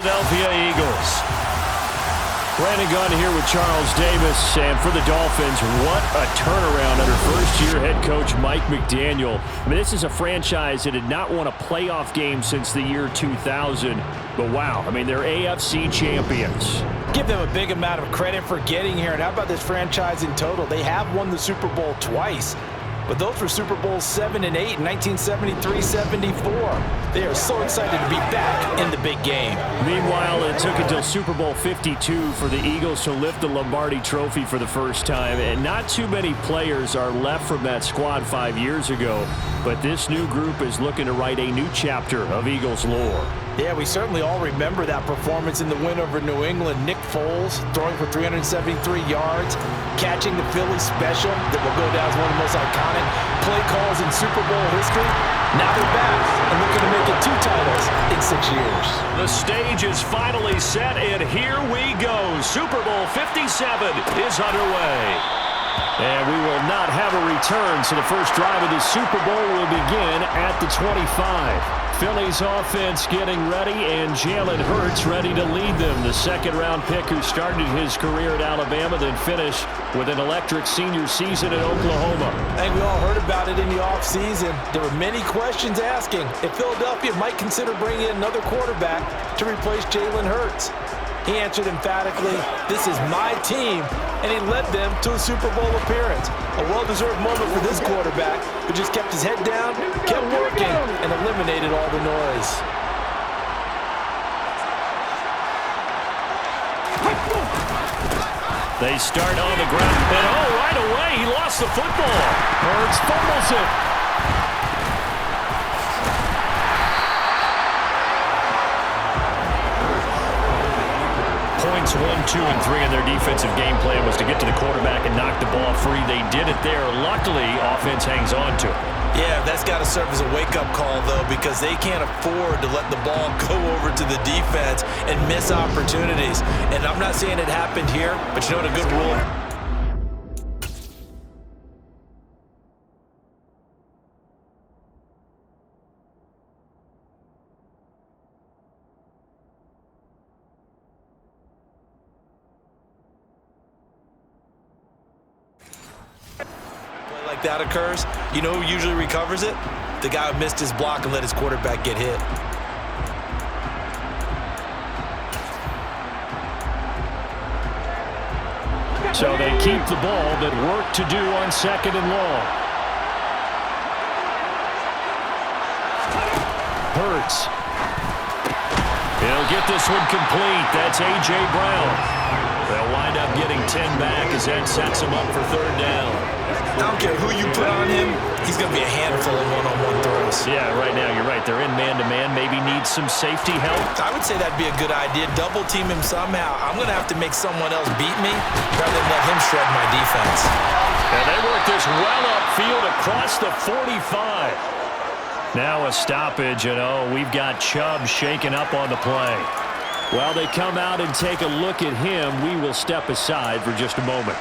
Philadelphia Eagles. Brandon Gunn here with Charles Davis, and for the Dolphins, what a turnaround under first-year head coach Mike McDaniel. I mean, this is a franchise that had not won a playoff game since the year 2000, but wow, I mean, they're AFC champions. Give them a big amount of credit for getting here, and how about this franchise in total? They have won the Super Bowl twice, but those were Super Bowls 7 and 8 in 1973-74. They are so excited to be back in the big game. Meanwhile, it took until Super Bowl 52 for the Eagles to lift the Lombardi Trophy for the first time, and not too many players are left from that squad 5 years ago, but this new group is looking to write a new chapter of Eagles lore. Yeah, we certainly all remember that performance in the win over New England. Nick Foles throwing for 373 yards, catching the Philly special that will go down as one of the most iconic play calls in Super Bowl history. Now they're back and looking to make it 2 titles in 6 years. The stage is finally set, and here we go. Super Bowl 57 is underway. And we will not have a return, so the first drive of the Super Bowl will begin at the 25. Philly's offense getting ready, and Jalen Hurts ready to lead them. The second-round pick who started his career at Alabama, then finished with an electric senior season at Oklahoma. I think we all heard about it in the offseason. There were many questions asking if Philadelphia might consider bringing in another quarterback to replace Jalen Hurts. He answered emphatically, "This is my team," and he led them to a Super Bowl appearance. A well-deserved moment for this quarterback, who just kept his head down, kept working, and eliminated all the noise. They start on the ground, and right away, he lost the football. Hurts fumbles it. Points 1, 2, and 3 in their defensive game plan was to get to the quarterback and knock the ball free. They did it there. Luckily, offense hangs on to it. Yeah, that's got to serve as a wake-up call, though, because they can't afford to let the ball go over to the defense and miss opportunities. And I'm not saying it happened here, but you know what a good rule? Like that occurs, you know who usually recovers it? The guy who missed his block and let his quarterback get hit. So they keep the ball, but work to do on 2nd and long. Hurts. He'll get this one complete. That's A.J. Brown. They'll wind up getting 10 back as that sets him up for 3rd down. I don't care who you put on him, he's going to be a handful of one-on-one throws. Yeah, right now you're right. They're in man-to-man. Maybe needs some safety help. I would say that'd be a good idea. Double team him somehow. I'm going to have to make someone else beat me rather than let him shred my defense. And they work this well upfield across the 45. Now a stoppage, and we've got Chubb shaken up on the play. While they come out and take a look at him, we will step aside for just a moment.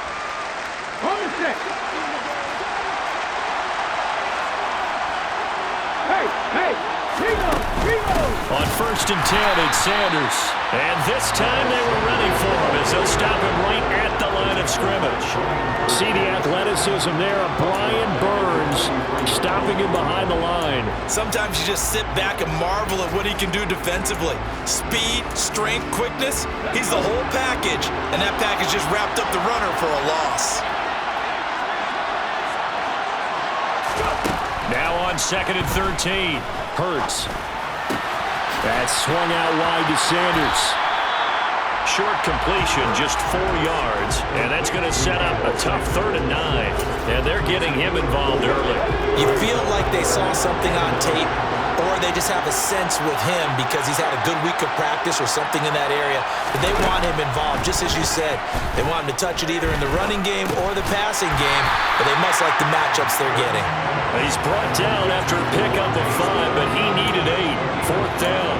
On 1st and 10, it's Sanders. And this time they were ready for him as they'll stop him right at the line of scrimmage. See the athleticism there of Brian Burns stopping him behind the line. Sometimes you just sit back and marvel at what he can do defensively. Speed, strength, quickness, he's the whole package. And that package just wrapped up the runner for a loss. Now on 2nd and 13, Hurts. That's swung out wide to Sanders. Short completion, just 4 yards, and that's going to set up a tough 3rd and 9. And they're getting him involved early. You feel like they saw something on tape, or they just have a sense with him because he's had a good week of practice or something in that area. But they want him involved, just as you said. They want him to touch it either in the running game or the passing game, but they must like the matchups they're getting. He's brought down after a pickup of 5, but he needed 8. 4th down.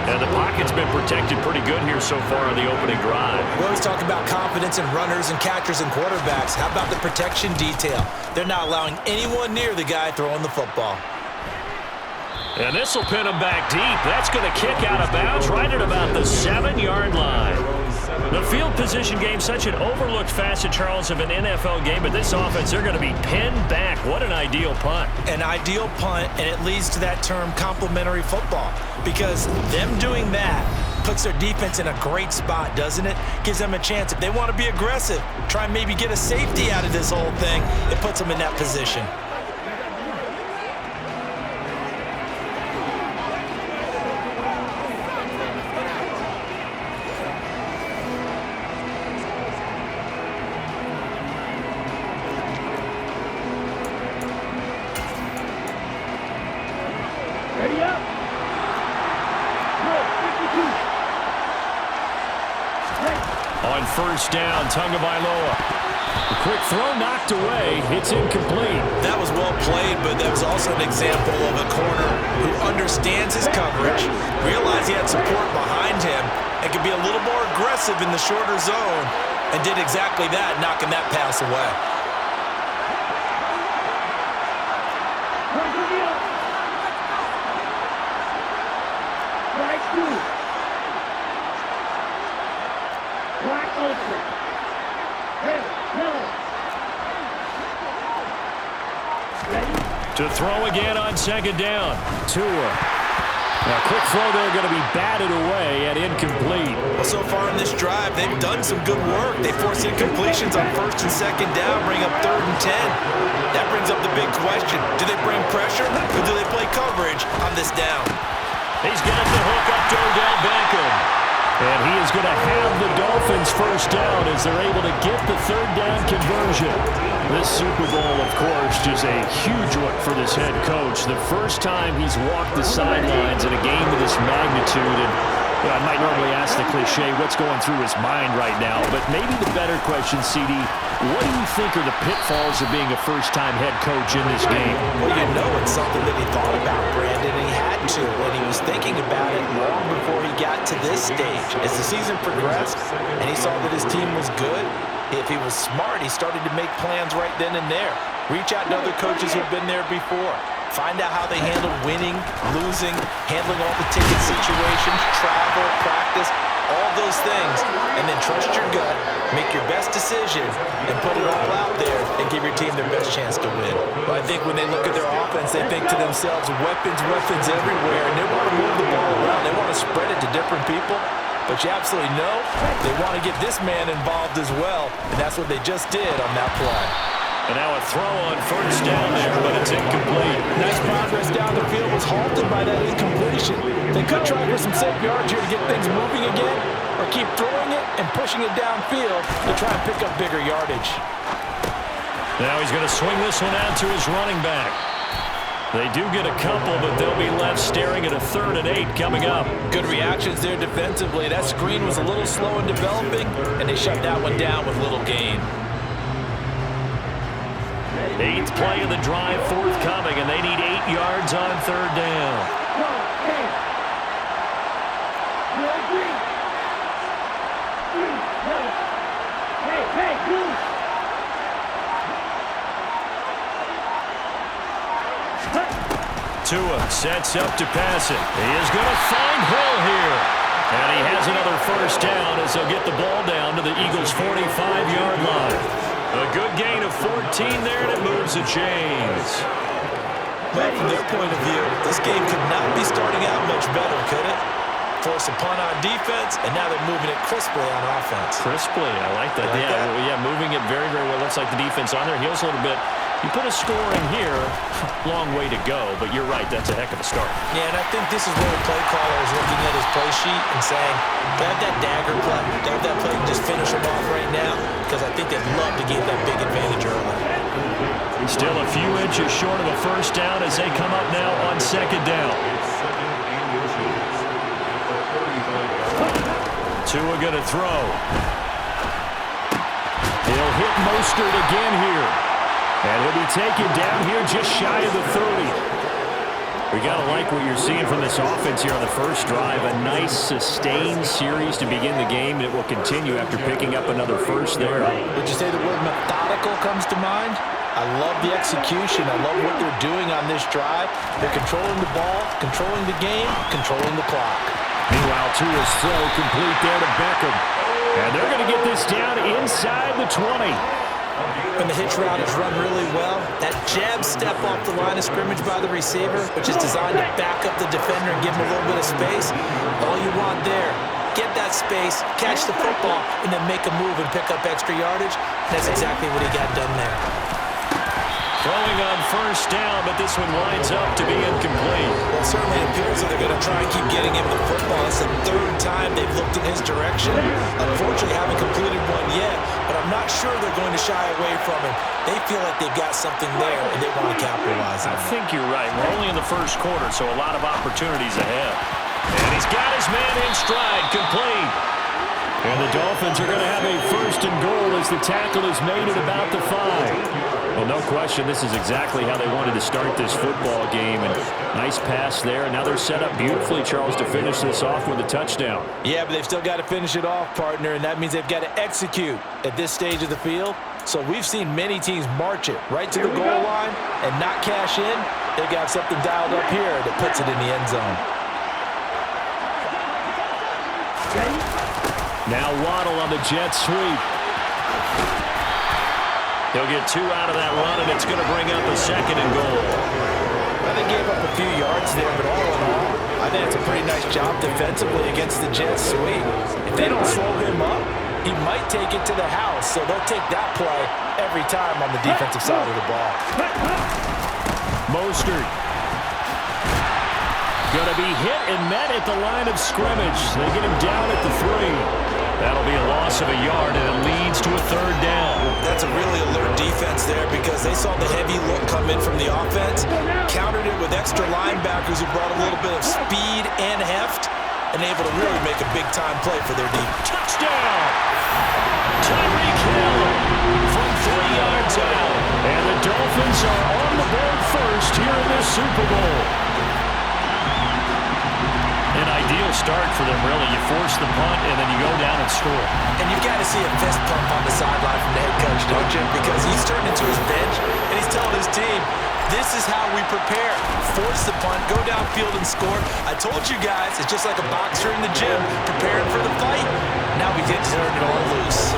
And the pocket's been protected pretty good here so far on the opening drive. We always talk about confidence in runners and catchers and quarterbacks. How about the protection detail? They're not allowing anyone near the guy throwing the football. And this will pin him back deep. That's going to kick out of bounds right at about the 7-yard line. The field position game, such an overlooked facet, Charles, of an NFL game, but this offense, they're going to be pinned back. What an ideal punt. An ideal punt, and it leads to that term complementary football, because them doing that puts their defense in a great spot, doesn't it? Gives them a chance. If they want to be aggressive, try and maybe get a safety out of this whole thing, it puts them in that position. On first down, Tagovailoa. The quick throw knocked away. It's incomplete. That was well played, but that was also an example of a corner who understands his coverage, realized he had support behind him, and could be a little more aggressive in the shorter zone, and did exactly that, knocking that pass away. To throw again on second down. Tua. Now, quick throw there going to be batted away and incomplete. Well, so far in this drive, they've done some good work. They force incompletions on first and second down, bring up 3rd and 10. That brings up the big question. Do they bring pressure, or do they play coverage on this down? He's got the hook up to Odell Beckham. And he is going to have the Dolphins first down as they're able to get the 3rd down conversion. This Super Bowl, of course, just a huge one for this head coach. The first time he's walked the sidelines in a game of this magnitude. And I might normally ask the cliche, what's going through his mind right now? But maybe the better question, CD, what do you think are the pitfalls of being a first-time head coach in this game? Well, you know it's something that he thought about, Brandon, and he had to, and he was thinking about it long before he got to this stage. As the season progressed and he saw that his team was good, if he was smart, he started to make plans right then and there. Reach out to other coaches who've been there before. Find out how they handle winning, losing, handling all the ticket situations, travel, practice, all those things, and then trust your gut, make your best decision, and put it all out there and give your team their best chance to win. But I think when they look at their offense, they think to themselves, weapons everywhere, and they want to move the ball around. They want to spread it to different people. But you absolutely know they want to get this man involved as well, and that's what they just did on that play. And now a throw on first down there, but it's incomplete. Nice progress down the field was halted by that incompletion. They could try for some safe yards here to get things moving again, or keep throwing it and pushing it downfield to try and pick up bigger yardage. Now he's going to swing this one out to his running back. They do get a couple, but they'll be left staring at a 3rd and 8 coming up. Good reactions there defensively. That screen was a little slow in developing, and they shut that one down with little gain. 8th play of the drive forthcoming, and they need 8 yards on 3rd down. Tua sets up to pass it. He is going to find Hill here. And he has another first down as they'll get the ball down to the Eagles' 45-yard line. A good gain of 14 there, and it moves the chains. Well, from their point of view, this game could not be starting out much better, could it? Force a punt on defense, and now they're moving it crisply on offense. Crisply, I like that. Yeah, moving it very, very well. Looks like the defense on their heels a little bit. You put a score in here, long way to go, but you're right, that's a heck of a start. Yeah, and I think this is where the play caller is looking at his play sheet and saying, they have that dagger play, they have that play and just finish them off right now, because I think they'd love to get that big advantage early. Still a few inches short of a first down as they come up now on 2nd down. Tua gonna throw. He'll hit Mostert again here. And he'll be taken down here just shy of the 30. We got to like what you're seeing from this offense here on the first drive. A nice, sustained series to begin the game that will continue after picking up another first there. Would you say the word methodical comes to mind? I love the execution. I love what they're doing on this drive. They're controlling the ball, controlling the game, controlling the clock. Meanwhile, Tua's throw complete there to Beckham. And they're going to get this down inside the 20. When the hitch route is run really well, that jab step off the line of scrimmage by the receiver, which is designed to back up the defender and give him a little bit of space, all you want there, get that space, catch the football, and then make a move and pick up extra yardage. That's exactly what he got done there. Throwing on first down, but this one winds up to be incomplete. Well, it certainly appears that they're going to try and keep getting him the football. It's the third time they've looked in his direction. Unfortunately, haven't completed one yet, but I'm not sure they're going to shy away from him. They feel like they've got something there, and they want to capitalize on it. I think you're right. We're only in the first quarter, so a lot of opportunities ahead. And he's got his man in stride, complete. And the Dolphins are going to have a first and goal as the tackle is made at about the 5. Well, no question, this is exactly how they wanted to start this football game. And nice pass there. And now they're set up beautifully, Charles, to finish this off with a touchdown. Yeah, but they've still got to finish it off, partner, and that means they've got to execute at this stage of the field. So we've seen many teams march it right to the goal line and not cash in. They've got something dialed up here that puts it in the end zone. Now Waddle on the jet sweep. He'll get 2 out of that run, and it's going to bring up a second and goal. Well, they gave up a few yards there, but all in all, I think it's a pretty nice job defensively against the jet sweep. If they don't slow him up, he might take it to the house, so they'll take that play every time on the defensive side of the ball. Mostert. Going to be hit and met at the line of scrimmage. They get him down at the 3. That'll be a loss of a yard, and it leads to a third down. That's a really alert defense there because they saw the heavy look come in from the offense, countered it with extra linebackers who brought a little bit of speed and heft, and able to really make a big-time play for their defense. Touchdown! Tyreek Hill from 3 yards out. And the Dolphins are on the board first here in this Super Bowl. An ideal start for them, really. You force the punt, and then you go down and score. And you've got to see a fist pump on the sideline from the head coach, don't you? Because he's turned into his bench, and he's telling his team, this is how we prepare. Force the punt, go downfield and score. I told you guys, it's just like a boxer in the gym, preparing for the fight. Now we get to turn it all loose.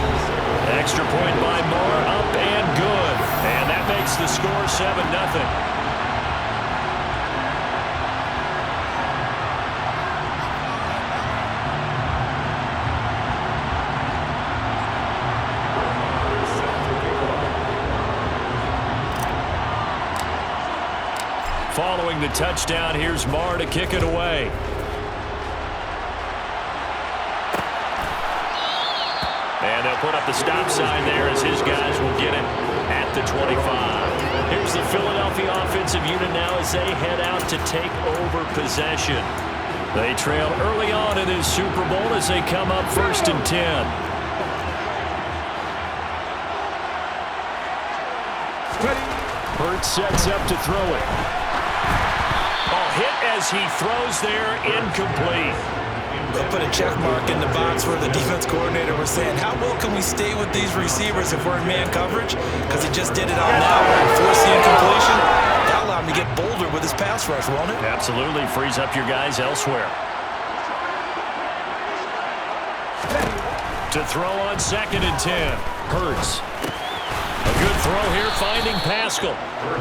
Extra point by Moore, up and good. And that makes the score 7-0. Following the touchdown, here's Marr to kick it away. And they'll put up the stop sign there as his guys will get it at the 25. Here's the Philadelphia offensive unit now as they head out to take over possession. They trail early on in this Super Bowl as they come up 1st and 10. Hurts sets up to throw it. Hit as he throws there, incomplete. They'll put a check mark in the box where the defense coordinator was saying, how well can we stay with these receivers if we're in man coverage? Because he just did it on that one. Force the incompletion. That'll allow him to get bolder with his pass rush, won't it? Absolutely. Frees up your guys elsewhere. To throw on 2nd and 10. Hurts. A good throw here, finding Pascal.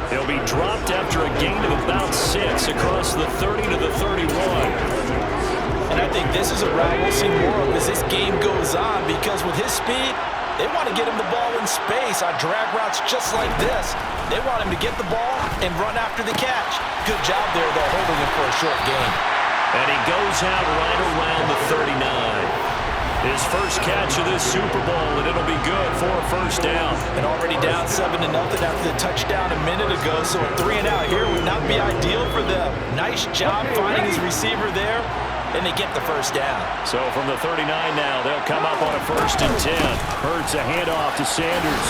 He'll be dropped after a gain of about 6 across the 30 to the 31. And I think this is a route we'll see more of as this game goes on because with his speed, they want to get him the ball in space on drag routes just like this. They want him to get the ball and run after the catch. Good job there, though, holding him for a short gain. And he goes out right around the 39. His first catch of this Super Bowl, and it'll be good for a first down. And already down 7-0 after the touchdown a minute ago, so a 3-and-out here would not be ideal for them. Nice job finding his receiver there, and they get the first down. So from the 39 now, they'll come up on a 1st and 10. Hurts a handoff to Sanders.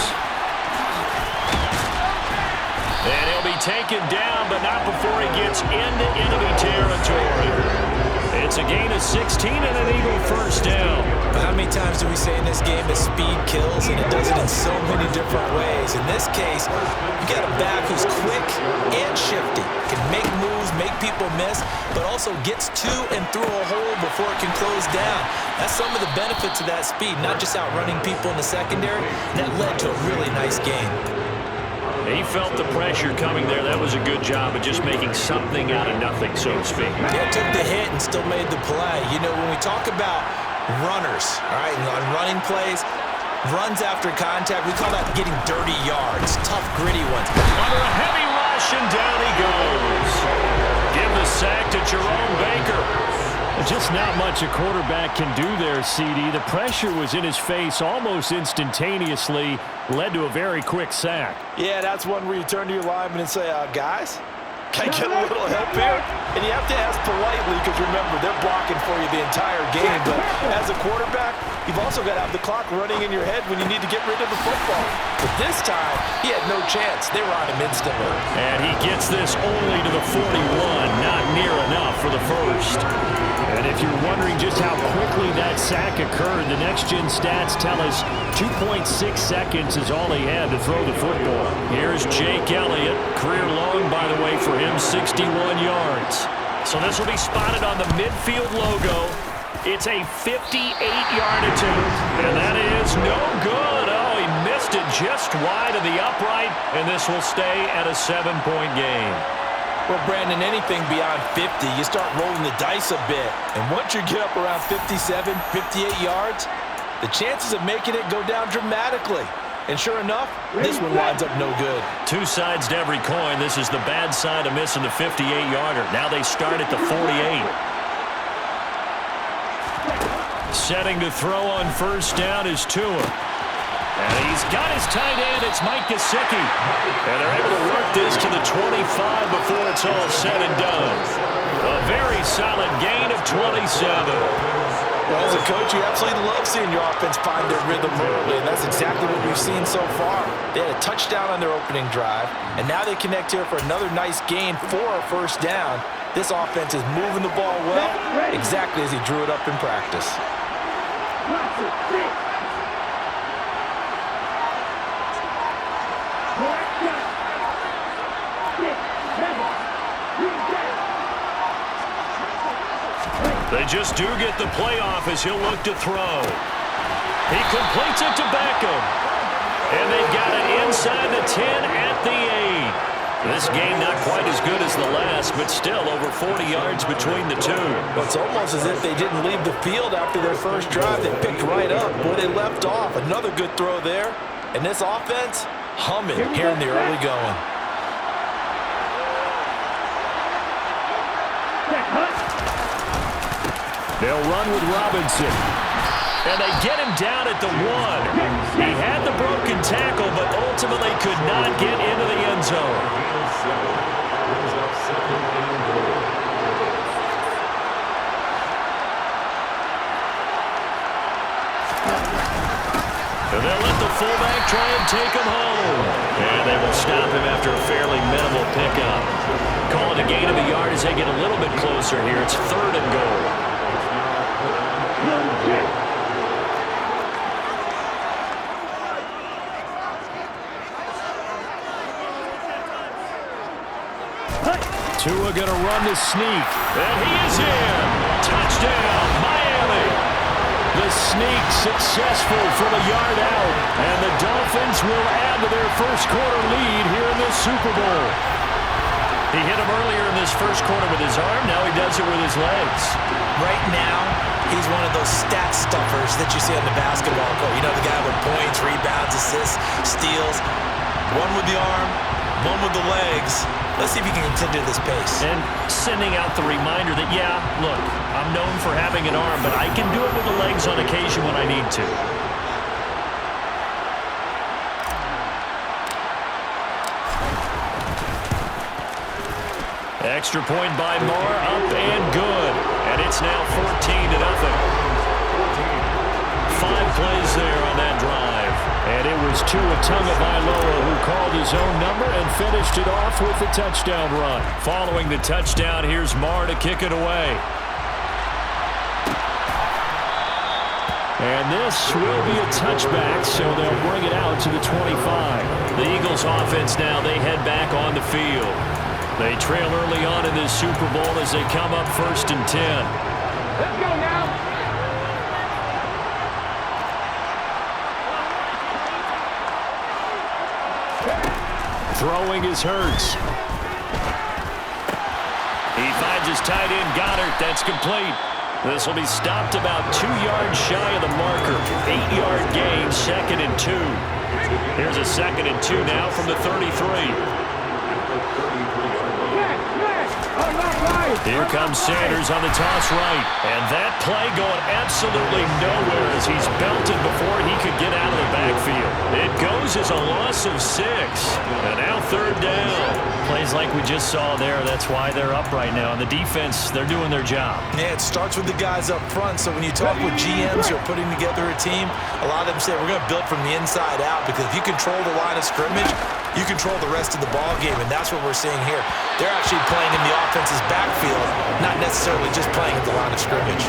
And he'll be taken down, but not before he gets into enemy territory. It's a gain of 16 and an Eagle first down. But how many times do we say in this game that speed kills, and it does it in so many different ways? In this case, you got a back who's quick and shifty, can make moves, make people miss, but also gets to and through a hole before it can close down. That's some of the benefits of that speed, not just outrunning people in the secondary. That led to a really nice game. He felt the pressure coming there. That was a good job of just making something out of nothing, so to speak. Yeah, took the hit and still made the play. You know, when we talk about runners, all right, on running plays, runs after contact, we call that getting dirty yards, tough, gritty ones. Under a heavy rush, and down he goes. Give the sack to Jerome Baker. Just not much a quarterback can do there, CD. The pressure was in his face almost instantaneously, led to a very quick sack. Yeah, that's one where you turn to your lineman and say, guys, can I get a little help here? And you have to ask politely because, remember, they're blocking for you the entire game. But as a quarterback, you've also got to have the clock running in your head when you need to get rid of the football. But this time, he had no chance. They were on him instantly. And he gets this only to the 41, not near enough for the first. And if you're wondering just how quickly that sack occurred, the next-gen stats tell us 2.6 seconds is all he had to throw the football. Here's Jake Elliott. Career long, by the way, for him, 61 yards. So this will be spotted on the midfield logo. It's a 58-yard attempt, and that is no good. Oh, he missed it just wide of the upright, and this will stay at a 7-point game. Well, Brandon, anything beyond 50, you start rolling the dice a bit. And once you get up around 57, 58 yards, the chances of making it go down dramatically. And sure enough, this one winds up no good. Two sides to every coin. This is the bad side of missing the 58-yarder. Now they start at the 48. Setting to throw on first down is Tua. And he's got his tight end. It's Mike Gesicki. And they're able to work this to the 25 before it's all said and done. A very solid gain of 27. Well, as a coach, you absolutely love seeing your offense find their rhythm early, and that's exactly what we've seen so far. They had a touchdown on their opening drive, and now they connect here for another nice gain for a first down. This offense is moving the ball well, exactly as he drew it up in practice. They just do get the playoff as he'll look to throw. He completes it to Beckham. And they've got it inside the 10 at the 8. This game not quite as good as the last, but still over 40 yards between the two. Well, it's almost as if they didn't leave the field after their first drive. They picked right up where they left off. Another good throw there. And this offense, humming here in the early going. They'll run with Robinson. And they get him down at the 1. He had the broken tackle, but ultimately could not get into the end zone. And they'll let the fullback try and take him home. And they will stop him after a fairly minimal pickup. Call it a gain of a yard as they get a little bit closer here. It's 3rd and goal. Tua going to run the sneak. And he is in. Touchdown, Miami. The sneak successful from a yard out. And the Dolphins will add to their first quarter lead here in this Super Bowl. He hit him earlier in this first quarter with his arm. Now he does it with his legs. Right now, he's one of those stat stuffers that you see on the basketball court. You know, the guy with points, rebounds, assists, steals. One with the arm, one with the legs. Let's see if he can continue this pace. And sending out the reminder that, yeah, look, I'm known for having an arm, but I can do it with the legs on occasion when I need to. Extra point by Moore, up and good. And it's now 14-0. 5 plays there on that drive. And it was was Tua Tagovailoa, who called his own number and finished it off with a touchdown run. Following the touchdown, here's Marr to kick it away. And this will be a touchback, so they'll bring it out to the 25. The Eagles offense now, they head back on the field. They trail early on in this Super Bowl as they come up 1st and 10. Let's go now. Throwing is Hurts. He finds his tight end, Goddard. That's complete. This will be stopped about 2 yards shy of the marker. 8-yard gain, 2nd and 2. Here's a 2nd and 2 now from the 33. Here comes Sanders on the toss right. And that play going absolutely nowhere as he's belted before he could get out of the backfield. It goes as a loss of 6. And now 3rd down. Plays like we just saw there. That's why they're up right now. And the defense, they're doing their job. Yeah, it starts with the guys up front. So when you talk with GMs who are putting together a team, a lot of them say we're going to build from the inside out, because if you control the line of scrimmage, you control the rest of the ball game, and that's what we're seeing here. They're actually playing in the offense's backfield, not necessarily just playing at the line of scrimmage.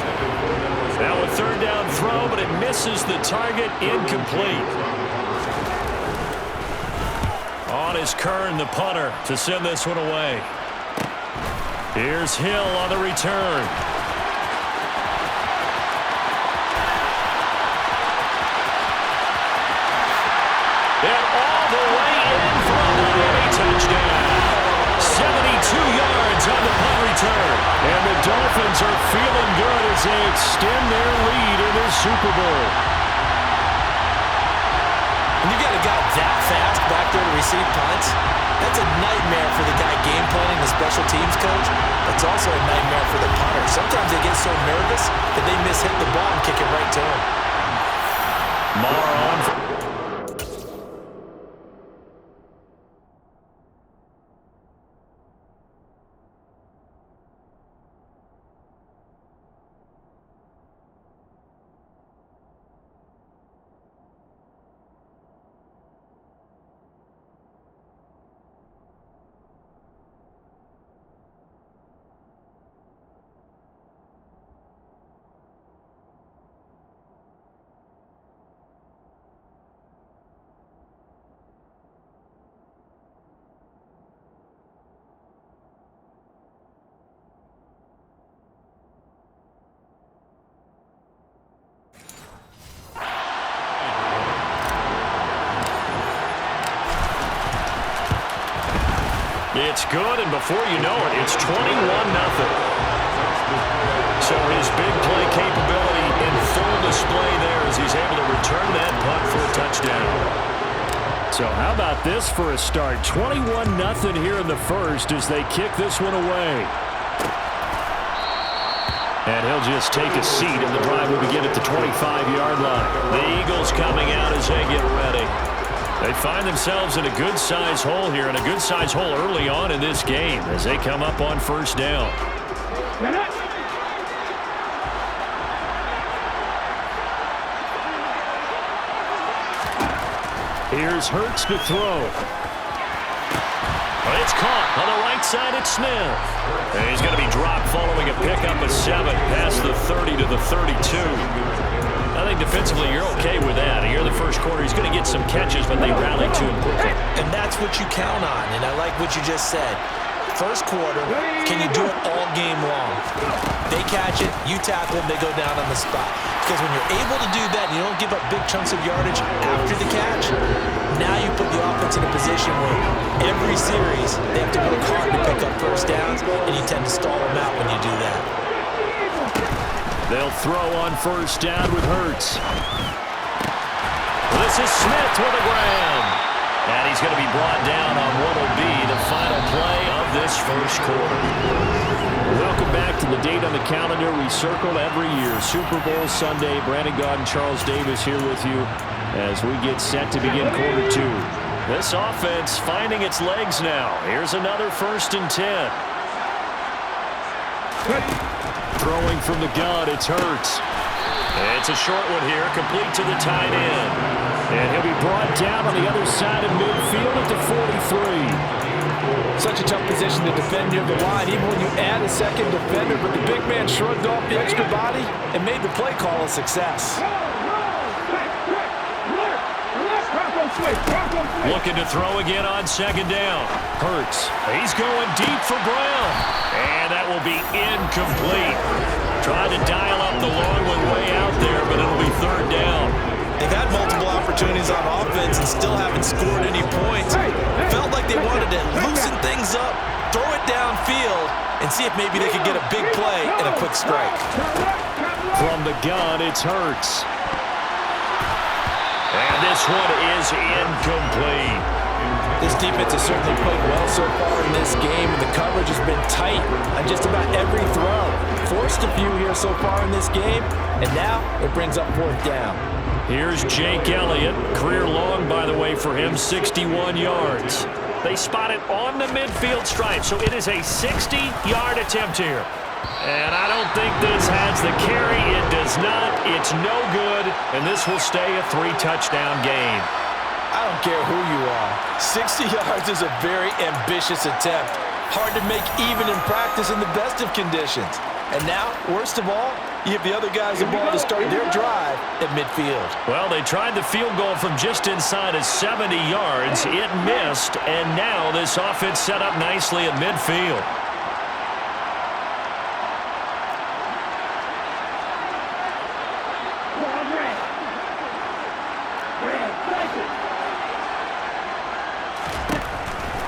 Now a 3rd down throw, but it misses the target, incomplete. On is Kern, the punter, to send this one away. Here's Hill on the return. And all the way in for a Miami touchdown. 72 yards on the punt return. And the Dolphins are feeling good as they extend their lead in this Super Bowl. When you got a guy that fast back there to receive punts, that's a nightmare for the guy game planning, the special teams coach. It's also a nightmare for the punter. Sometimes they get so nervous that they miss hit the ball and kick it right to him. Marr on for It's good, and before you know it, it's 21-0. So his big play capability in full display there as he's able to return that punt for a touchdown. So how about this for a start? 21-0 here in the first as they kick this one away. And he'll just take a seat, and the drive will begin at the 25-yard line. The Eagles coming out as they get ready. They find themselves in a good-size hole here, and a good-size hole early on in this game as they come up on 1st down. Here's Hurts to throw. But it's caught on the right side at Smith. And he's going to be dropped following a pickup of 7 past the 30 to the 32. I think defensively you're okay with that. Here in the first quarter, he's going to get some catches, but they rally to him quickly. And that's what you count on, and I like what you just said. First quarter, can you do it all game long? They catch it, you tackle them, they go down on the spot. Because when you're able to do that and you don't give up big chunks of yardage after the catch, now you put the offense in a position where every series they have to work hard to pick up 1st downs, and you tend to stall them out when you do that. They'll throw on 1st down with Hurts. This is Smith with a grab. And he's going to be brought down on what will be the final play of this first quarter. Welcome back to the date on the calendar we circle every year. Super Bowl Sunday. Brandon Gaudin, Charles Davis here with you as we get set to begin quarter 2. This offense finding its legs now. Here's another 1st and 10. Throwing from the gun, it's Hurts. It's a short one here, complete to the tight end. And he'll be brought down on the other side of midfield at the 43. Such a tough position to defend near the line, even when you add a second defender, but the big man shrugged off the extra body and made the play call a success. Looking to throw again on second down. Hurts. He's going deep for Brown. And that will be incomplete. Tried to dial up the long one way out there, but it'll be third down. They've had multiple opportunities on offense and still haven't scored any points. It felt like they wanted to loosen things up, throw it downfield, and see if maybe they could get a big play and a quick strike. From the gun, it's Hurts. And this one is incomplete. This defense has certainly played well so far in this game, and the coverage has been tight on just about every throw. Forced a few here so far in this game, and now it brings up fourth down. Here's Jake Elliott. Career long, by the way, for him, 61 yards. They spot it on the midfield stripe, so it is a 60-yard attempt here. And I don't think this has the carry. It does not. It's no good, and this will stay a 3-touchdown game. I don't care who you are. 60 yards is a very ambitious attempt. Hard to make even in practice in the best of conditions. And now, worst of all, you give the other guys the ball to start their drive at midfield. Well, they tried the field goal from just inside of 70 yards. It missed, and now this offense set up nicely at midfield.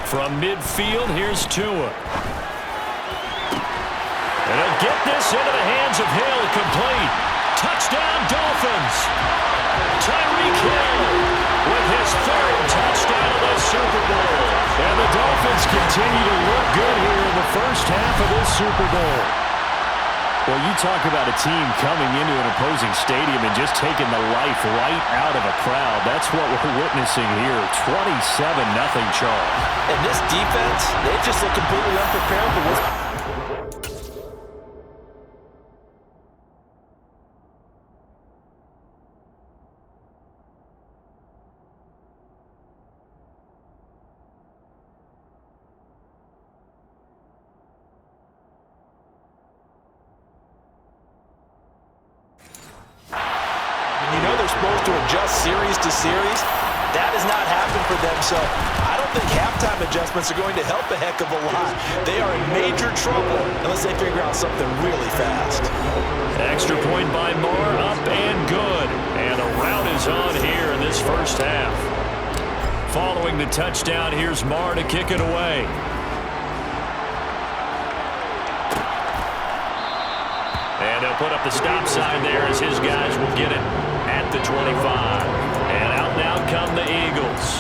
From midfield, here's Tua. And he'll get this into the hands of Hill, complete. Touchdown, Dolphins. Tyreek Hill with his third touchdown of the Super Bowl. And the Dolphins continue to look good here in the first half of this Super Bowl. Well, you talk about a team coming into an opposing stadium and just taking the life right out of a crowd. That's what we're witnessing here. 27-0 Charles. And this defense, they just look completely unprepared for this. Supposed to adjust series to series. That has not happened for them, so I don't think halftime adjustments are going to help a heck of a lot. They are in major trouble unless they figure out something really fast. Extra point by Moore, up and good. And a rout is on here in this first half. Following the touchdown, here's Moore to kick it away. And they'll put up the stop sign there as his guys will get it at the 25. And out now come the Eagles.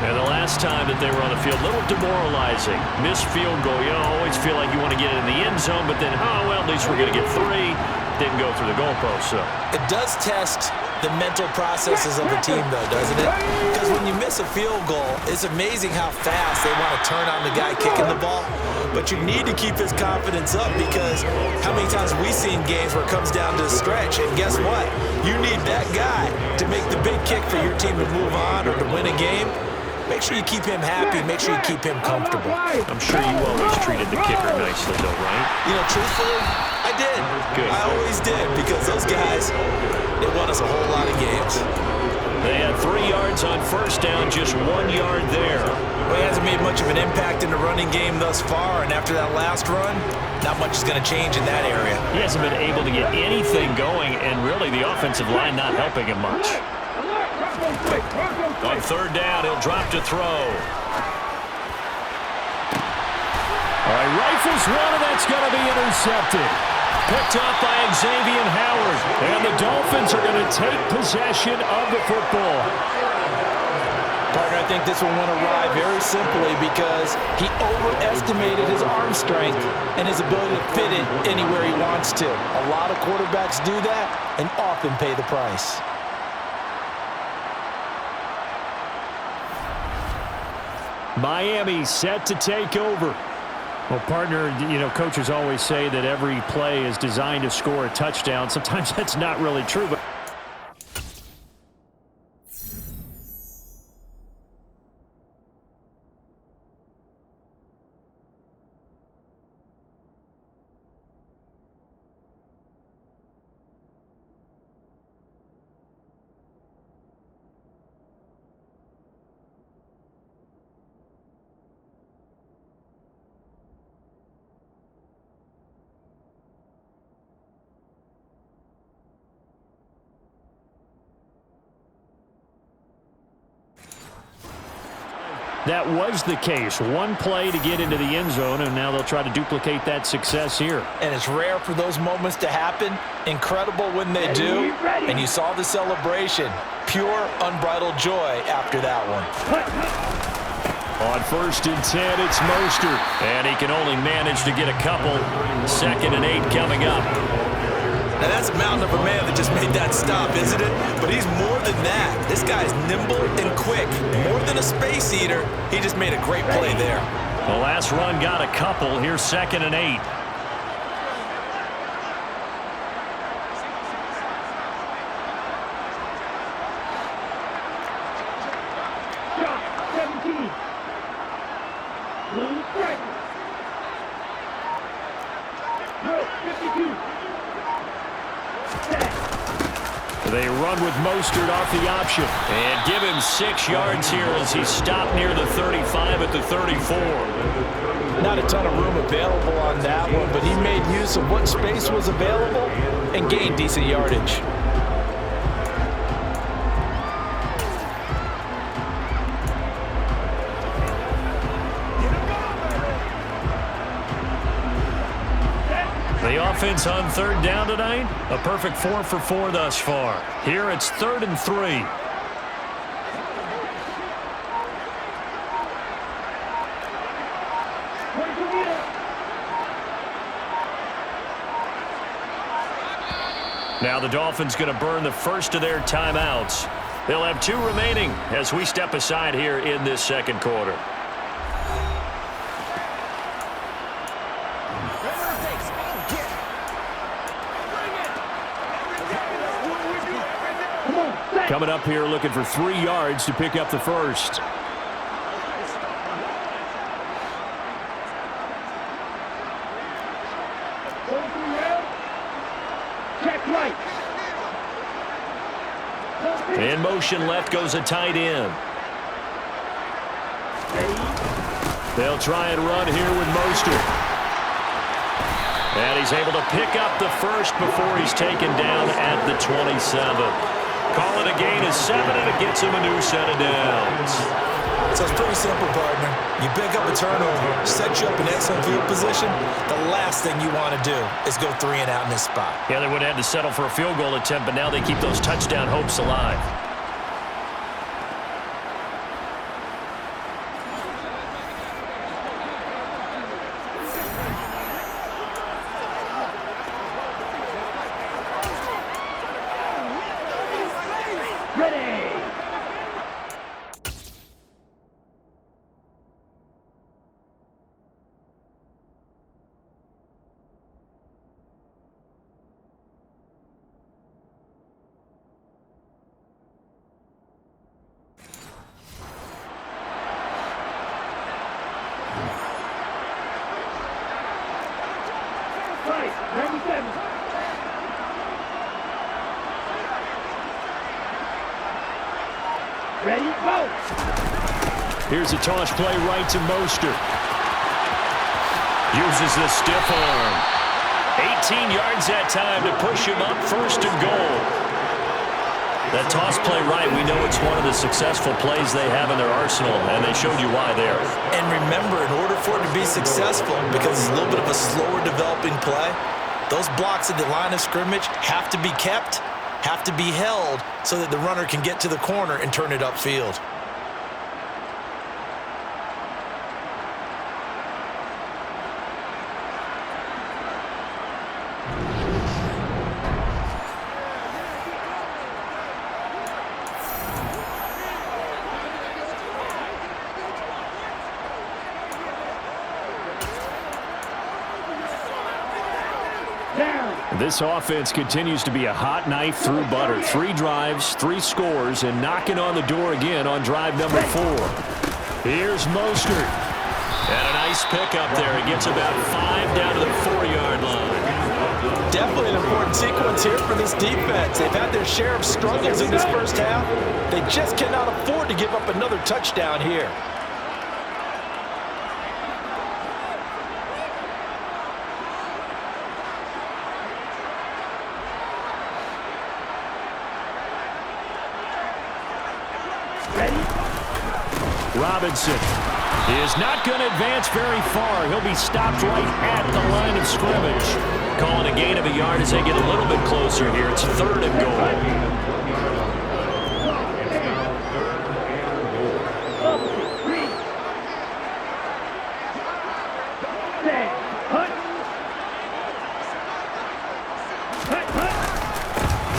And the last time that they were on the field, a little demoralizing. Missed field goal. You always feel like you want to get it in the end zone, but then, oh, well, at least we're going to get 3. Didn't go through the goalpost, so. It does test the mental processes of the team, though, doesn't it? Because when you miss a field goal, it's amazing how fast they want to turn on the guy kicking the ball. But you need to keep his confidence up, because how many times have we seen games where it comes down to a stretch, and guess what? You need that guy to make the big kick for your team to move on or to win a game. Make sure you keep him happy. Make sure you keep him comfortable. I'm sure you always treated the kicker nicely, though, right? You know, truthfully, I did. Good. I always did, because those guys, they won us a whole lot of games. They had 3 yards on first down, just 1 yard there. Well, he hasn't made much of an impact in the running game thus far, and after that last run, not much is going to change in that area. He hasn't been able to get anything going, and really the offensive line not helping him much. On third down, he'll drop to throw. All right, rifles one, and that's going to be intercepted. Picked up by Xavier Howard. And the Dolphins are going to take possession of the football. Partner, I think this one went awry very simply because he overestimated his arm strength and his ability to fit it anywhere he wants to. A lot of quarterbacks do that and often pay the price. Miami set to take over. Well, partner, you know, coaches always say that every play is designed to score a touchdown. Sometimes that's not really true, but That was the case. One play to get into the end zone, and now they'll try to duplicate that success here. And it's rare for those moments to happen. Incredible when they do. And you saw the celebration. Pure, unbridled joy after that one. On 1st and 10, it's Mostert. And he can only manage to get a couple. 2nd and 8 coming up. Now that's a mountain of a man that just made that stop, isn't it? But he's more than that. This guy's nimble and quick. More than a space eater, he just made a great play there. The last run got a couple. Here's 2nd and 8. They run with Mostert off the option. And give him 6 yards here as he stopped near the 35 at the 34. Not a ton of room available on that one, but he made use of what space was available and gained decent yardage. The offense on 3rd down tonight, a perfect 4 for 4 thus far. Here it's 3rd and 3. Now the Dolphins going to burn the first of their timeouts. They'll have 2 remaining as we step aside here in this 2nd quarter. Coming up here looking for 3 yards to pick up the first. In motion left goes a tight end. They'll try and run here with Mostert. And he's able to pick up the first before he's taken down at the 27. Call it a gain of 7, and it gets him a new set of downs. So it's pretty simple, partner. You pick up a turnover, set you up in excellent field position. The last thing you want to do is go 3 and out in this spot. Yeah, they would have had to settle for a field goal attempt, but now they keep those touchdown hopes alive. Ready, go! Here's a toss play right to Mostert. Uses the stiff arm. 18 yards that time to push him up 1st and goal. That toss play right, we know it's one of the successful plays they have in their arsenal, and they showed you why there. And remember, in order for it to be successful, because it's a little bit of a slower developing play, those blocks at the line of scrimmage have to be kept, have to be held, so that the runner can get to the corner and turn it upfield. This offense continues to be a hot knife through butter. 3 drives, 3 scores, and knocking on the door again on drive number 4. Here's Mostert. And a nice pickup there. He gets about 5 down to the 4-yard line. Definitely an important sequence here for this defense. They've had their share of struggles in this first half. They just cannot afford to give up another touchdown here. Robinson is not going to advance very far. He'll be stopped right at the line of scrimmage. Calling a gain of a yard as they get a little bit closer here. It's 3rd and goal.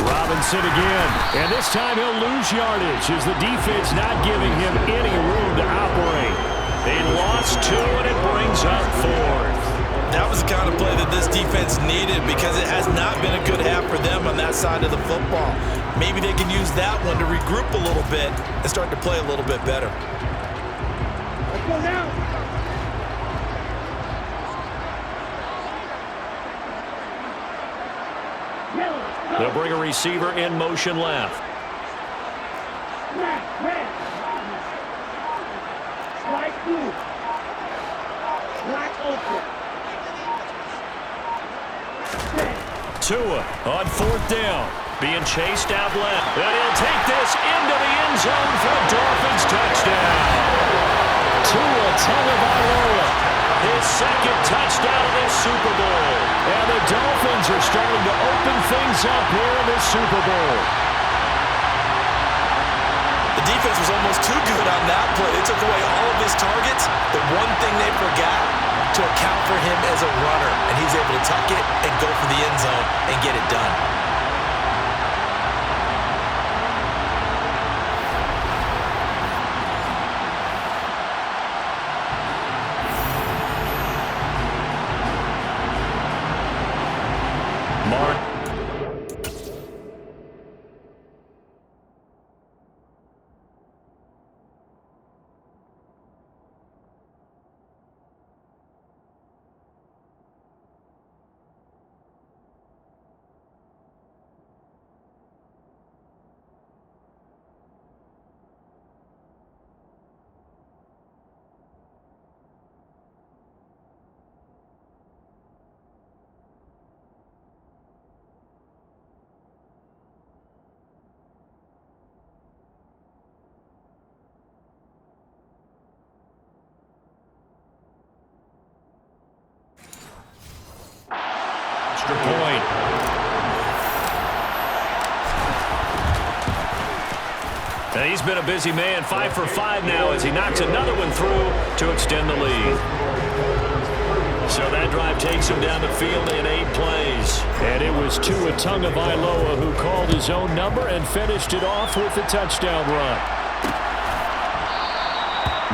Robinson again, and this time he'll lose yardage as the defense not giving him any room to operate. They lost 2, and it brings up 4th. That was the kind of play that this defense needed because it has not been a good half for them on that side of the football. Maybe they can use that one to regroup a little bit and start to play a little bit better. Let's go now. They'll bring a receiver in motion left. Tua on 4th down. Being chased out left. And he'll take this into the end zone for a Dolphins touchdown. Tua Tagovailoa. His 2nd touchdown of this Super Bowl. And the Dolphins are starting to open things up here in this Super Bowl. The defense was almost too good on that play. They took away all of his targets. The one thing they forgot to account for him as a runner. And he's able to tuck it and go for the end zone and get it done. Extra point. And he's been a busy man, 5 for 5 now as he knocks another one through to extend the lead. So that drive takes him down the field in 8 plays. And it was Tua Tagovailoa who called his own number and finished it off with a touchdown run.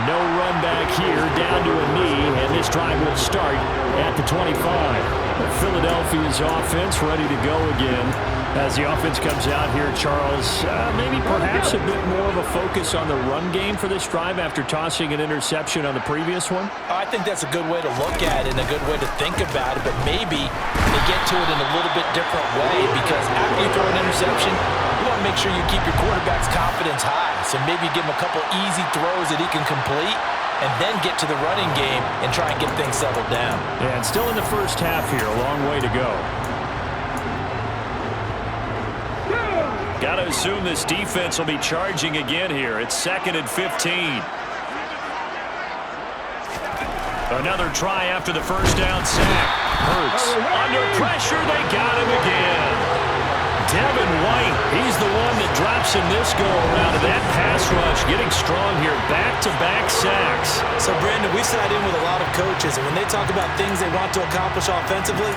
No run back here, down to a knee, and this drive will start at the 25. Philadelphia's offense ready to go again. As the offense comes out here, Charles, maybe perhaps a bit more of a focus on the run game for this drive after tossing an interception on the previous one? I think that's a good way to look at it and a good way to think about it, but maybe they get to it in a little bit different way because after you throw an interception, you want to make sure you keep your quarterback's confidence high. So maybe give him a couple easy throws that he can complete and then get to the running game and try and get things settled down. Yeah, and still in the first half here, a long way to go. Got to assume this defense will be charging again here. It's 2nd and 15. Another try after the first down sack. Hurts. Under pressure, they got him again. Devin White, he's the one that drops in this go-around. And that pass rush getting strong here. Back-to-back sacks. So, Brandon, we sat in with a lot of coaches, and when they talk about things they want to accomplish offensively,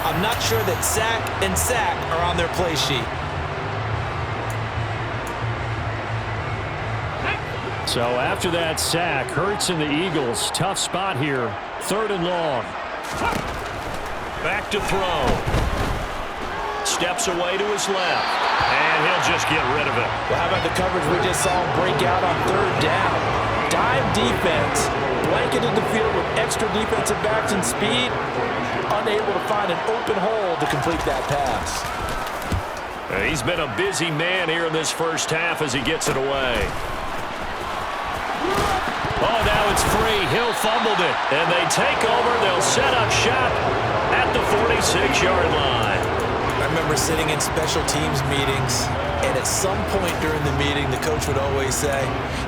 I'm not sure that sack and sack are on their play sheet. So after that sack, Hurts and the Eagles, tough spot here. 3rd and long. Back to throw. Steps away to his left. And he'll just get rid of it. Well, how about the coverage we just saw break out on 3rd down? Dime defense, blanketed the field with extra defensive backs and speed, unable to find an open hole to complete that pass. He's been a busy man here in this first half as he gets it away. Oh, now it's free. Hill fumbled it. And they take over. They'll set up shop at the 46-yard line. I remember sitting in special teams meetings, and at some point during the meeting, the coach would always say,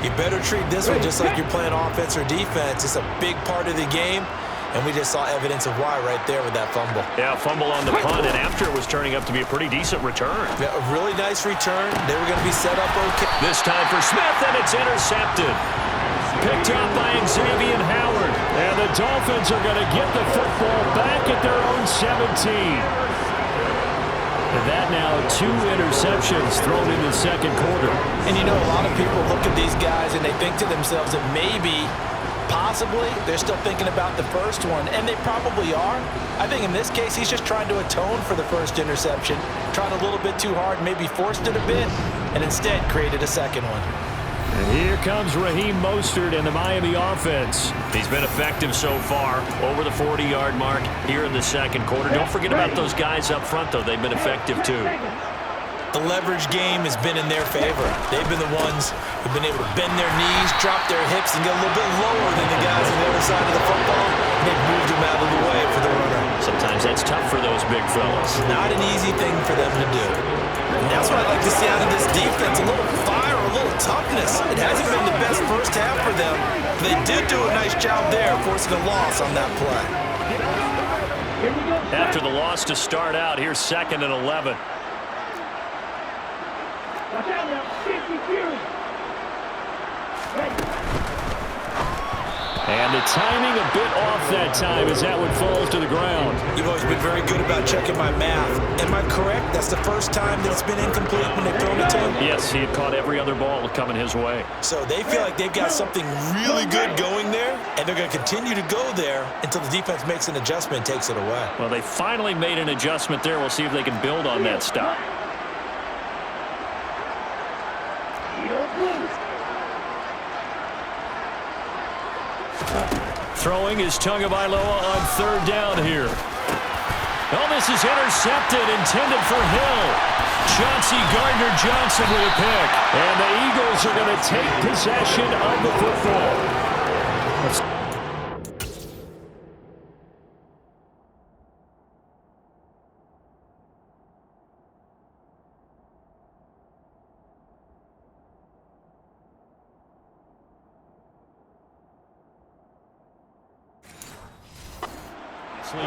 you better treat this one just like you're playing offense or defense. It's a big part of the game, and we just saw evidence of why right there with that fumble. Yeah, fumble on the punt, and after it was turning up to be a pretty decent return. Yeah, a really nice return. They were going to be set up okay. This time for Smith, and it's intercepted. Picked up by Xavier Howard. And the Dolphins are going to get the football back at their own 17. And that now 2 interceptions thrown in the second quarter. And you know, a lot of people look at these guys and they think to themselves that maybe, possibly, they're still thinking about the first one, and they probably are. I think in this case, he's just trying to atone for the first interception, tried a little bit too hard, maybe forced it a bit, and instead created a second one. And here comes Raheem Mostert and the Miami offense. He's been effective so far, over the 40-yard mark here in the second quarter. Don't forget about those guys up front, though. They've been effective, too. The leverage game has been in their favor. They've been the ones who've been able to bend their knees, drop their hips, and get a little bit lower than the guys on the other side of the football. And they've moved them out of the way for the runner. Sometimes that's tough for those big fellas. Not an easy thing for them to do. And that's what I'd like to see out of this defense, a little fire, a little toughness. It hasn't been the best first half for them, but they did do a nice job there, forcing a loss on that play. After the loss to start out, here's 2nd and 11. Watch out now. 50 Fury. Ready. And the timing a bit off that time as that one falls to the ground. You've always been very good about checking my math. Am I correct? That's the first time that it's been incomplete when they've thrown it to him? Yes, he had caught every other ball coming his way. So they feel like they've got something really good going there, and they're going to continue to go there until the defense makes an adjustment and takes it away. Well, they finally made an adjustment there. We'll see if they can build on that stop. Throwing is Tagovailoa on 3rd down here. Oh, this is intercepted, intended for Hill. Chauncey Gardner-Johnson with a pick. And the Eagles are going to take possession of the football.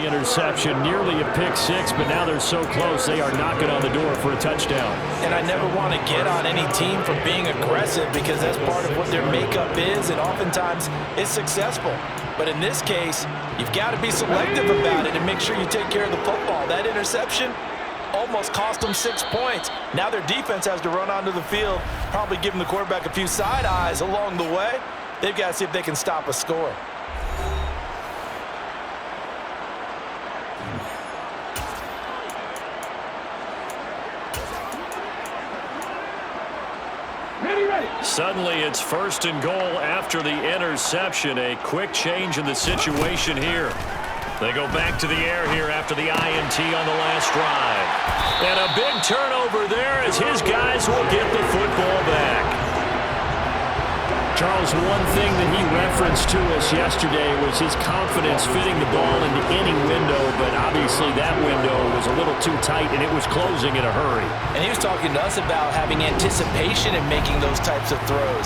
Interception, nearly a pick 6, but now they're so close they are knocking on the door for a touchdown. And I never want to get on any team for being aggressive because that's part of what their makeup is, and oftentimes it's successful. But in this case, you've got to be selective about it and make sure you take care of the football. That interception almost cost them 6 points. Now their defense has to run onto the field, probably giving the quarterback a few side eyes along the way. They've got to see if they can stop a score. Suddenly it's 1st and goal after the interception. A quick change in the situation here. They go back to the air here after the INT on the last drive. And a big turnover there as his guys will get the football back. Charles, one thing that he referenced to us yesterday was his confidence fitting the ball into any window, but obviously that window was a little too tight and it was closing in a hurry. And he was talking to us about having anticipation in making those types of throws.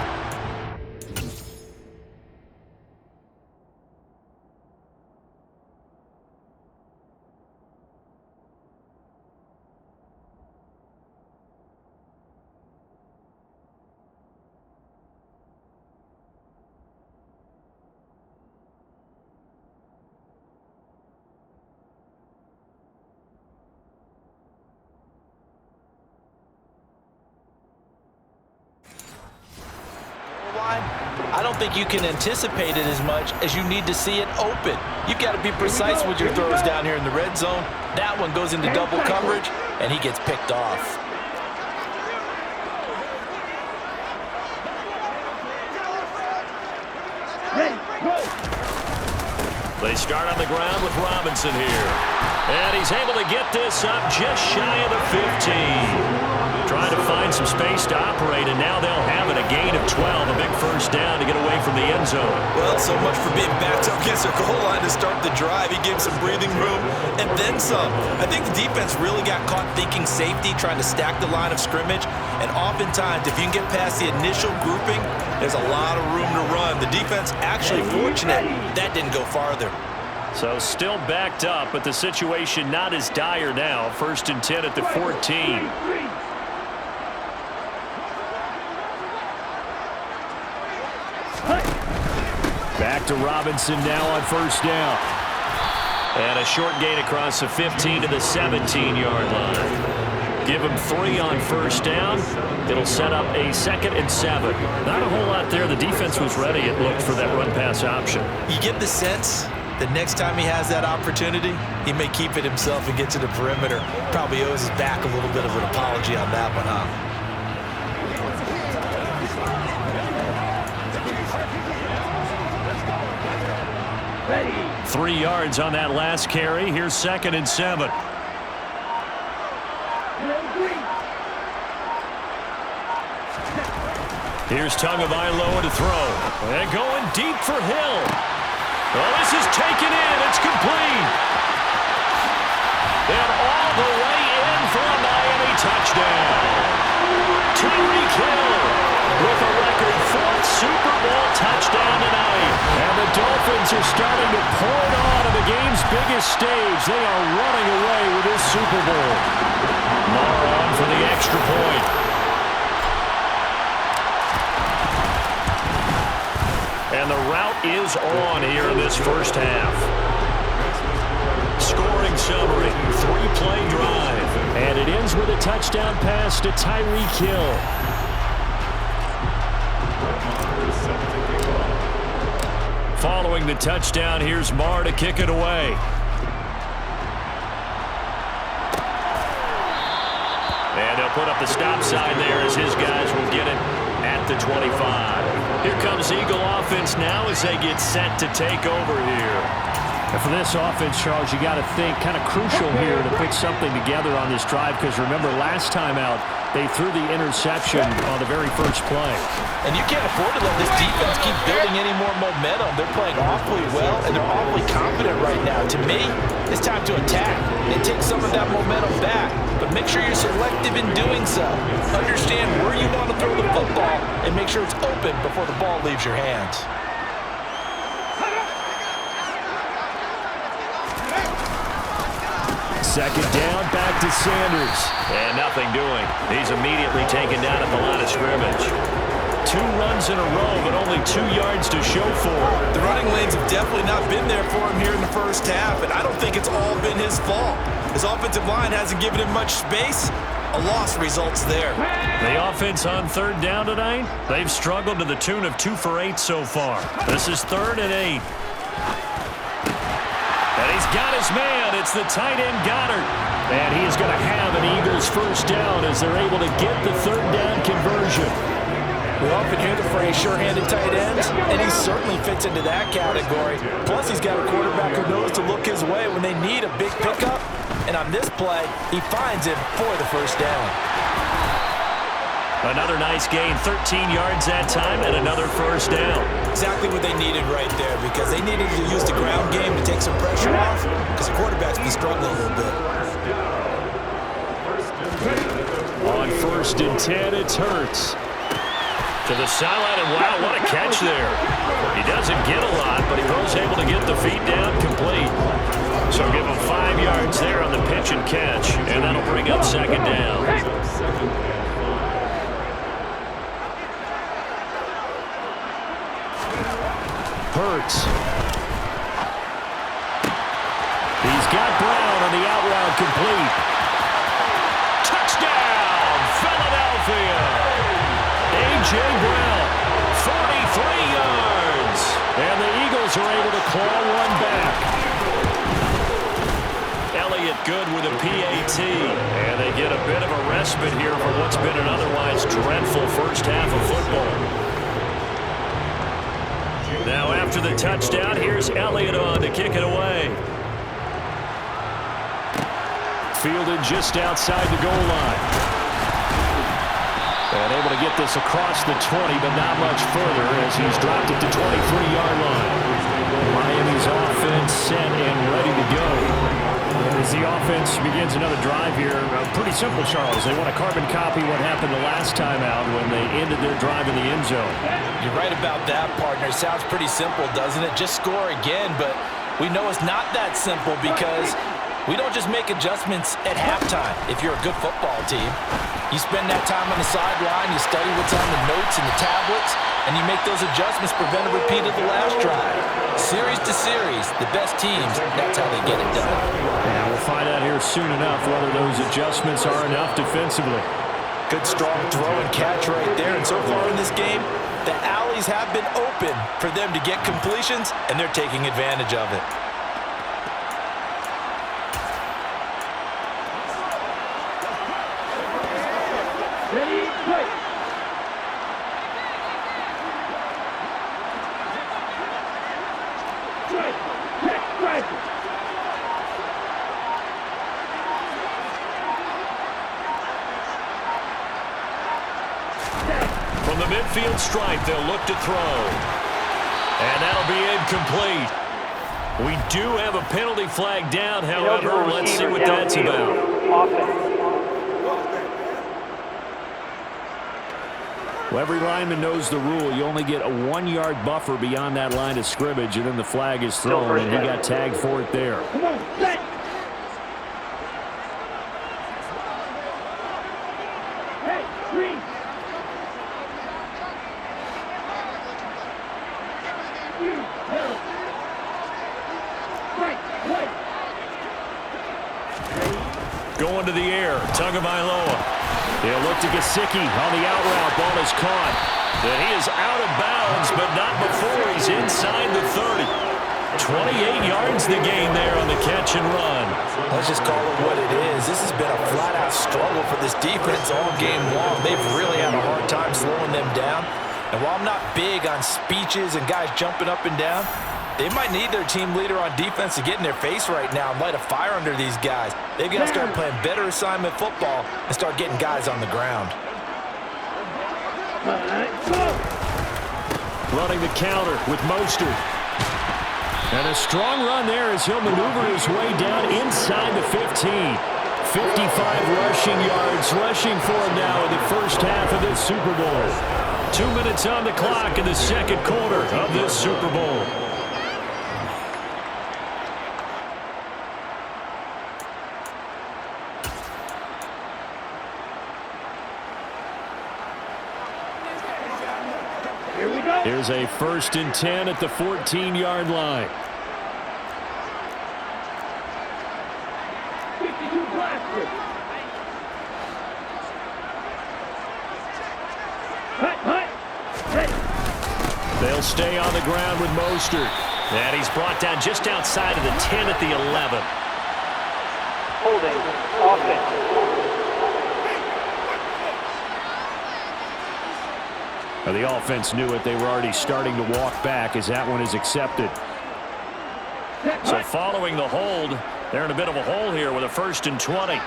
I don't think you can anticipate it as much as you need to see it open. You've got to be precise with your throws down here in the red zone. That one goes into double coverage, and he gets picked off. They start on the ground with Robinson here. And he's able to get this up just shy of the 15. trying to find some space to operate, and now they'll have it. A gain of 12, a big first down to get away from the end zone. Well, so much for being backed up against their goal line to start the drive. He gave some breathing room and then some. I think the defense really got caught thinking safety, trying to stack the line of scrimmage. And oftentimes, if you can get past the initial grouping, there's a lot of room to run. The defense actually fortunate that didn't go farther. So still backed up, but the situation not as dire now. 1st and 10 at the 14. Back to Robinson now on 1st down. And a short gain across the 15 to the 17-yard line. Give him 3 on 1st down. It'll set up a 2nd and 7. Not a whole lot there. The defense was ready, it looked, for that run-pass option. You get the sense the next time he has that opportunity, he may keep it himself and get to the perimeter. Probably owes his back a little bit of an apology on that one, huh? 3 yards on that last carry. Here's 2nd and 7. Here's Tagovailoa to throw. And going deep for Hill. Well, this is taken in. It's complete. And all the way in for a Miami touchdown. Tyreek Hill with a record 4th Super Bowl touchdown tonight. And the Dolphins are starting to pour it on the game's biggest stage. They are running away with this Super Bowl. Maher on for the extra point. And the route is on here in this first half. Scoring summary, 3-play drive. And it ends with a touchdown pass to Tyreek Hill. Following the touchdown, here's Maher to kick it away. And they'll put up the stop sign there as his guys will get it at the 25. Here comes Eagle offense now as they get set to take over here. And for this offense, Charles, you got to think kind of crucial here to put something together on this drive, because remember last time out they threw the interception on the very first play. And you can't afford to let this defense keep building any more momentum. They're playing awfully well, and they're awfully confident right now. To me, it's time to attack and take some of that momentum back. But make sure you're selective in doing so. Understand where you want to throw the football and make sure it's open before the ball leaves your hands. Second down, back to Sanders. And nothing doing. He's immediately taken down at the line of scrimmage. 2 runs in a row, but only 2 yards to show for it. The running lanes have definitely not been there for him here in the first half, and I don't think it's all been his fault. His offensive line hasn't given him much space. A loss results there. The offense on 3rd down tonight, they've struggled to the tune of 2 for 8 so far. This is 3rd and 8. And he's got his man. It's the tight end Goddard. And he is going to have an Eagles first down as they're able to get the 3rd down conversion. We often hear the phrase sure-handed tight ends, and he certainly fits into that category. Plus, he's got a quarterback who knows to look his way when they need a big pickup. And on this play, he finds him for the first down. Another nice gain, 13 yards that time, and another first down. Exactly what they needed right there, because they needed to use the ground game to take some pressure off, because the quarterback's been struggling a little bit. On 1st and 10, it's Hurts. To the sideline, and wow, what a catch there. He doesn't get a lot, but he was able to get the feet down complete. So give him 5 yards there on the pitch and catch, and that'll bring up 2nd down. Hurts. He's got Brown on the out route complete. Touchdown, Philadelphia. A.J. Brown, 43 yards. And the Eagles are able to claw one back. Elliott good with a PAT. And they get a bit of a respite here for what's been an otherwise dreadful first half of football. Now after the touchdown, here's Elliott on to kick it away. Fielded just outside the goal line. And able to get this across the 20, but not much further as he's dropped it to 23-yard line. Miami's offense set and ready to go. As the offense begins another drive here, pretty simple, Charles. They want to carbon copy what happened the last time out when they ended their drive in the end zone. You're right about that, partner. Sounds pretty simple, doesn't it? Just score again, but we know it's not that simple because we don't just make adjustments at halftime if you're a good football team. You spend that time on the sideline, you study what's on the notes and the tablets, and you make those adjustments, prevent a repeat of the last drive. Series to series, the best teams, that's how they get it done. And we'll find out here soon enough whether those adjustments are enough defensively. Good strong throw and catch right there, and so far in this game, the alleys have been open for them to get completions, and they're taking advantage of it. Ready, play. Strike, check, strike. From the midfield stripe, they'll look to throw. And that'll be incomplete. We do have a penalty flag down, however. Let's see what that's about. Well, every lineman knows the rule. You only get a 1-yard buffer beyond that line of scrimmage, and then the flag is thrown, and he got tagged for it there. Come on, set. Hey, green. You, help. Strike, play. Going to the air, Tagovailoa. He'll look to Gesicki on the out route. Ball is caught. And he is out of bounds, but not before he's inside the 30. 28 yards the gain there on the catch and run. Let's just call it what it is. This has been a flat-out struggle for this defense all game long. They've really had a hard time slowing them down. And while I'm not big on speeches and guys jumping up and down, they might need their team leader on defense to get in their face right now and light a fire under these guys. They've got to start playing better assignment football and start getting guys on the ground. Running the counter with Mostert. And a strong run there as he'll maneuver his way down inside the 15. 55 rushing yards rushing for him now in the first half of this Super Bowl. 2 minutes on the clock in the second quarter of this Super Bowl. Here's a 1st and 10 at the 14-yard line. 52 blaster. Hut. They'll stay on the ground with Mostert. And he's brought down just outside of the 10 at the 11. Holding. Offense. Now, the offense knew it. They were already starting to walk back as that one is accepted. So following the hold, they're in a bit of a hole here with a 1st and 20.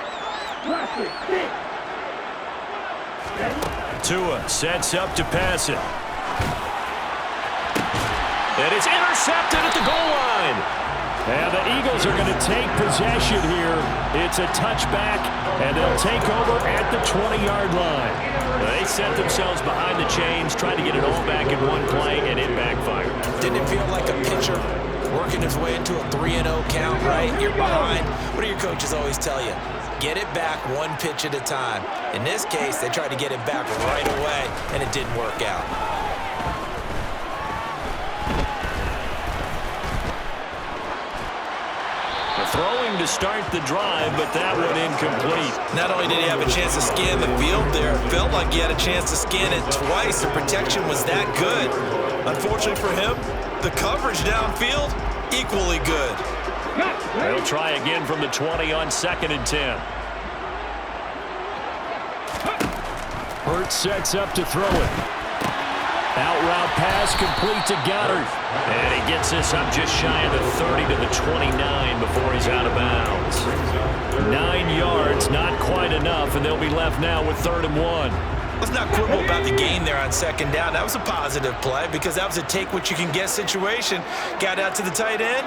Tua sets up to pass it. And it's intercepted at the goal line. And the Eagles are going to take possession here. It's a touchback, and they'll take over at the 20-yard line. They set themselves behind the chains, trying to get it all back in one play, and it backfired. Didn't it feel like a pitcher working his way into a 3-0 count, right? You're behind. What do your coaches always tell you? Get it back one pitch at a time. In this case, they tried to get it back right away, and it didn't work out. Throwing to start the drive, but that one incomplete. Not only did he have a chance to scan the field there, it felt like he had a chance to scan it twice. The protection was that good. Unfortunately for him, the coverage downfield, equally good. They'll try again from the 20 on 2nd and 10. Hurts sets up to throw it. Out route pass complete to Goddard. And he gets this up just shy of the 30 to the 29 before he's out of bounds. 9 yards, not quite enough, and they'll be left now with 3rd and 1. Let's not quibble about the gain there on second down. That was a positive play because that was a take-what-you-can-get situation. Got out to the tight end.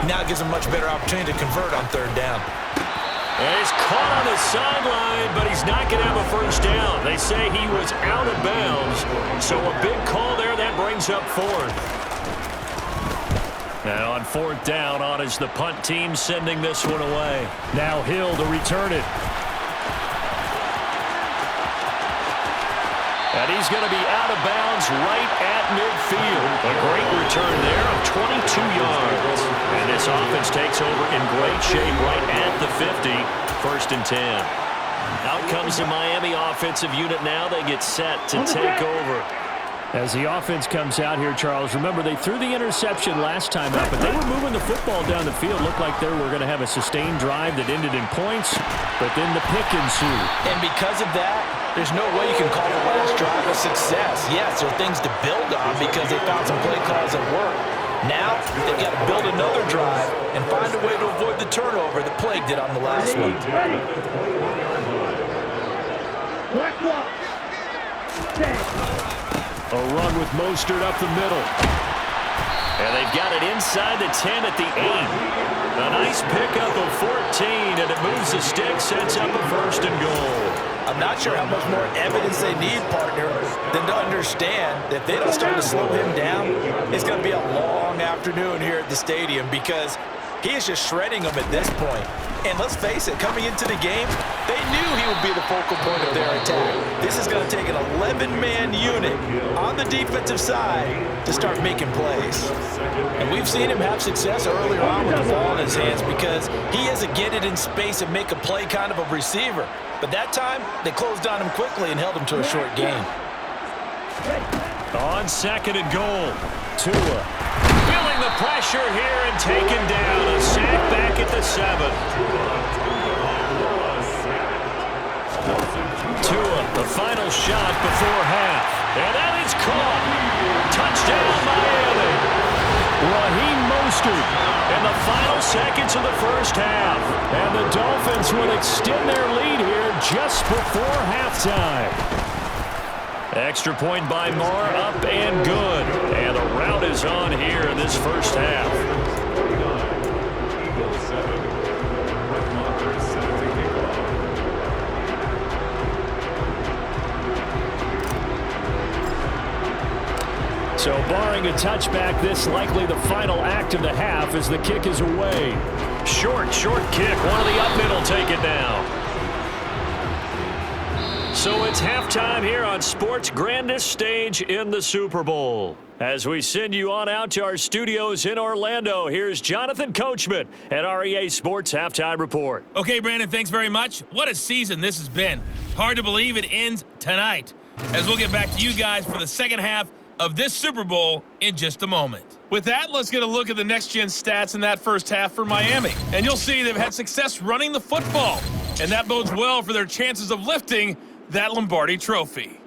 Now it gives him a much better opportunity to convert on third down. And he's caught on the sideline, but he's not going to have a first down. They say he was out of bounds, so a big call there. That brings up fourth. Now on fourth down, on is the punt team sending this one away. Now Hill to return it. And he's going to be out of bounds right at midfield. A great return there of 22 yards. And this offense takes over in great shape right at the 50. First and 10. Out comes the Miami offensive unit now. They get set to take over. As the offense comes out here, Charles, remember they threw the interception last time out, but they were moving the football down the field. Looked like they were going to have a sustained drive that ended in points, but then the pick ensued. And because of that, there's no way you can call the last drive a success. Yes, there are things to build on because they found some play calls that work. Now, they've got to build another drive and find a way to avoid the turnover that plagued it on the last one. A run with Mostert up the middle. And they've got it inside the 10 at the 8. A nice pickup of 14, and it moves the stick, sets up a first and goal. I'm not sure how much more evidence they need, partner, than to understand that if they don't start to slow him down, it's going to be a long afternoon here at the stadium because he is just shredding them at this point. And let's face it, coming into the game, they knew he would be the focal point of their attack. This is going to take an 11-man unit on the defensive side to start making plays. And we've seen him have success earlier on with the ball in his hands because he is a get it in space and make a play kind of a receiver. But that time, they closed on him quickly and held him to a short gain. On second and goal, Tua. Feeling the pressure here and taken down. A sack back at the 7. Tua, the final shot before half. And that is caught. Touchdown, Miami. Raheem Mostert in the final seconds of the first half. And the Dolphins will extend their lead here just before halftime. Extra point by Moore, up and good. And the rout is on here in this first half. So barring a touchback, this likely the final act of the half as the kick is away. Short kick. One of the up middle take it now. So it's halftime here on sports' grandest stage in the Super Bowl. As we send you on out to our studios in Orlando, here's Jonathan Coachman at REA Sports Halftime Report. Okay, Brandon, thanks very much. What a season this has been. Hard to believe it ends tonight, as we'll get back to you guys for the second half of this Super Bowl in just a moment. With that, let's get a look at the next-gen stats in that first half for Miami. And you'll see they've had success running the football, and that bodes well for their chances of lifting that Lombardi trophy.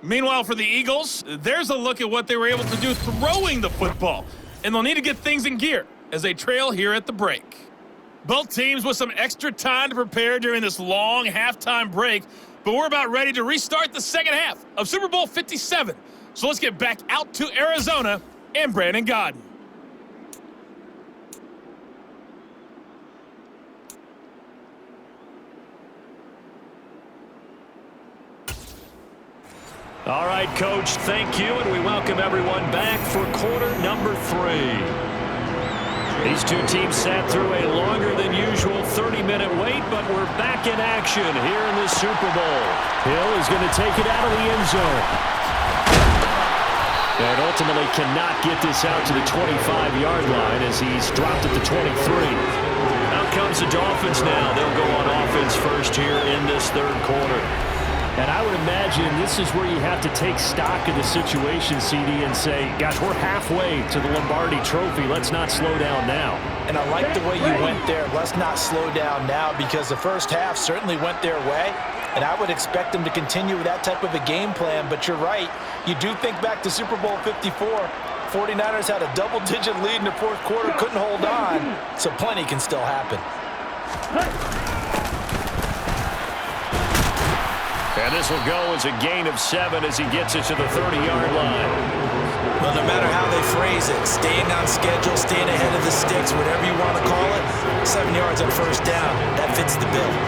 Meanwhile, for the Eagles, there's a look at what they were able to do throwing the football, and they'll need to get things in gear as they trail here at the break. Both teams with some extra time to prepare during this long halftime break, but we're about ready to restart the second half of Super Bowl 57. So let's get back out to Arizona and Brandon Godden. All right, Coach, thank you, and we welcome everyone back for quarter number 3. These two teams sat through a longer than usual 30-minute wait, but we're back in action here in the Super Bowl. Hill is going to take it out of the end zone. And ultimately cannot get this out to the 25-yard line as he's dropped at the 23. Out comes the Dolphins now. They'll go on offense first here in this third quarter. And I would imagine this is where you have to take stock of the situation, CD, and say, gosh, we're halfway to the Lombardi trophy. Let's not slow down now. And I like the way you went there. Let's not slow down now because the first half certainly went their way. And I would expect them to continue with that type of a game plan. But you're right. You do think back to Super Bowl 54. 49ers had a double-digit lead in the fourth quarter, couldn't hold on. So plenty can still happen. And this will go as a gain of 7 as he gets it to the 30-yard line. Well, no matter how they phrase it, staying on schedule, staying ahead of the sticks, whatever you want to call it, 7 yards on first down, that fits the bill.